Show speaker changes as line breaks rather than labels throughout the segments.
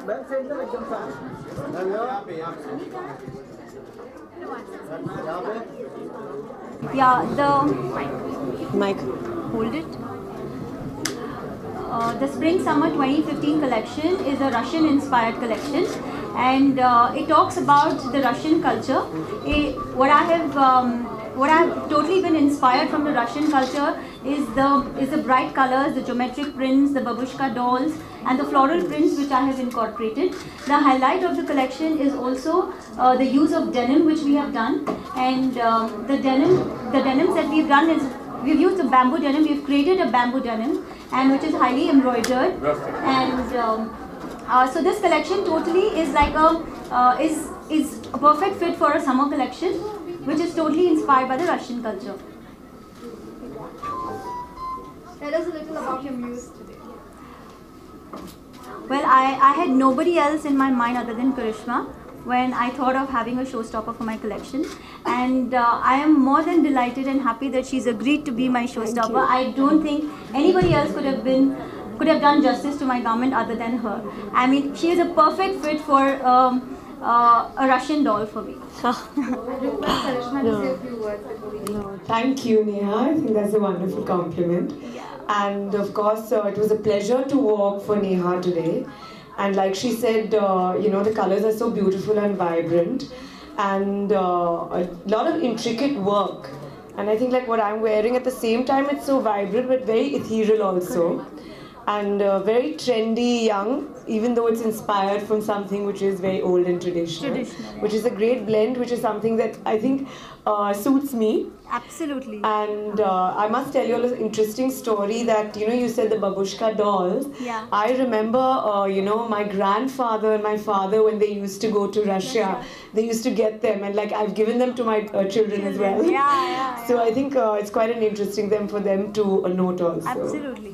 Back side में एकदम साफ। यहाँ पे
Yeah, the mic. Hold it. The Spring Summer 2015 collection is a Russian inspired collection, and it talks about the Russian culture. What I have totally been inspired from the Russian culture is the bright colors, the geometric prints, the babushka dolls, and the floral prints which I have incorporated. The highlight of the collection is also the use of denim which we have done, and the denims that we've done is we've used a bamboo denim. We've created a bamboo denim, and which is highly embroidered. And so this collection totally is like is a perfect fit for a summer collection, which is totally inspired by the Russian culture.
Tell us a little about your muse today.
Well, I had nobody else in my mind other than Karishma when I thought of having a showstopper for my collection, and I am more than delighted and happy that she's agreed to be my showstopper. I don't think anybody else could have done justice to my garment other than her. I mean, she is a perfect fit for a Russian doll for me.
No, thank you, Neha. I think that's a wonderful compliment.
Yeah.
And of course, it was a pleasure to walk for Neha today. And like she said, the colors are so beautiful and vibrant, and a lot of intricate work. And I think like what I'm wearing at the same time, it's so vibrant but very ethereal also. And very trendy, young, even though it's inspired from something which is very old and traditional. Which is a great blend, which is something that I think suits me.
Absolutely.
And I must tell you an interesting story that, you said the babushka dolls.
Yeah.
I remember, my grandfather and my father, when they used to go to Russia, they used to get them, and like I've given them to my children as well.
Yeah.
So I think it's quite an interesting thing for them to note also.
Absolutely.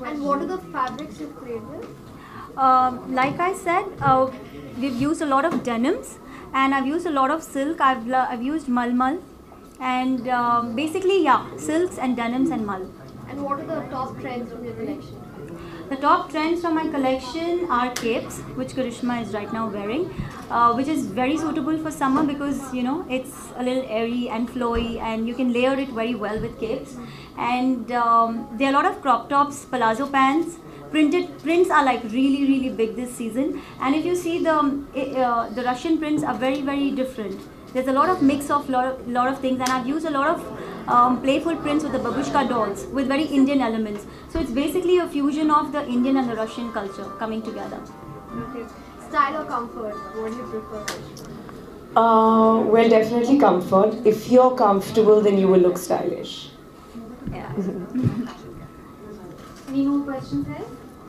And what are the fabrics you've played with?
Like I said, we've used a lot of denims, and I've used a lot of silk. I've used malmal, and basically, silks and denims and mal.
And what are the top trends from your collection?
The top trends from my collection are capes, which Karishma is right now wearing, which is very suitable for summer because it's a little airy and flowy, and you can layer it very well with capes. And there are a lot of crop tops, palazzo pants. Prints are like really big this season, and if you see the Russian prints are very different. There's a lot of mix of lot of things, and I've used a lot of playful prints with the babushka dolls with very Indian elements. So it's basically a fusion of the Indian and the Russian culture coming together.
Okay. Style or comfort? What do you prefer?
Well, definitely comfort. If you're comfortable, then you will look stylish.
Yeah.
Any more questions here?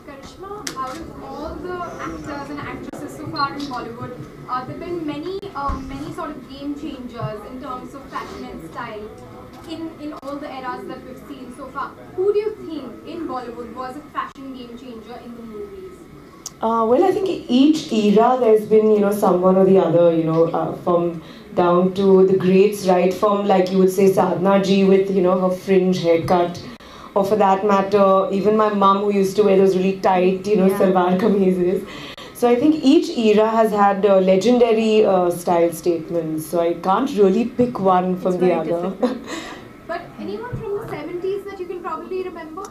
Karishma, out of all the actors and actresses so far in Bollywood, there have been many sort of game changers in terms of fashion and style in all the eras that we've seen so far. Who do you think in Bollywood was a fashion game changer in the movies?
Well, I think each era there's been, someone or the other, from down to the greats, right from, like you would say, Sadhna ji with, her fringe haircut. Or for that matter, even my mum who used to wear those really tight, salwar kameezes. So I think each era has had legendary style statements. So I can't really pick one from the other.
But anyone from the 70s that you can probably remember?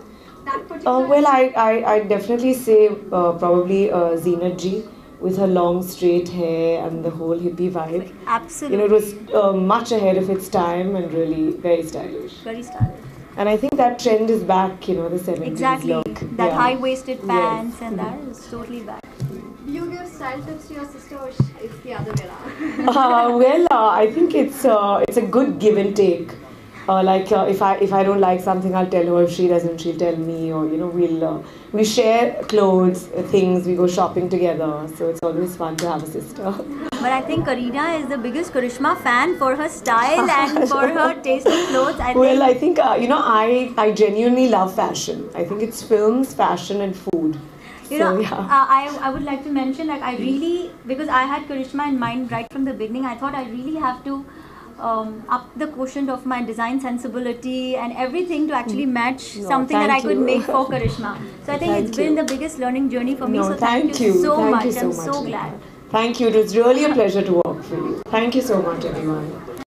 That particular...
Well, I'd definitely say probably Zeenat ji with her long straight hair and the whole hippie vibe.
Absolutely.
It was much ahead of its time and really very stylish.
Very stylish.
And I think that trend is back, the 70s
Exactly.
look.
That high-waisted pants and that is totally back.
Do you give style tips to your sister, or it's the other way around?
Well, I think it's a good give and take. If I don't like something, I'll tell her. If she doesn't, she'll tell me. Or we share clothes, things. We go shopping together. So it's always fun to have a sister.
But I think Kareena is the biggest Karishma fan for her style and for her taste in clothes.
I think I genuinely love fashion. I think it's films, fashion, and food.
I would like to mention, like, I really, because I had Karishma in mind right from the beginning, I thought I really have to up the quotient of my design sensibility and everything to actually match something that I could make for Karishma. So I think it's been the biggest learning journey for me. So thank you so much. I'm so glad.
Thank you. It was really a pleasure to work for you. Thank you so much, everyone.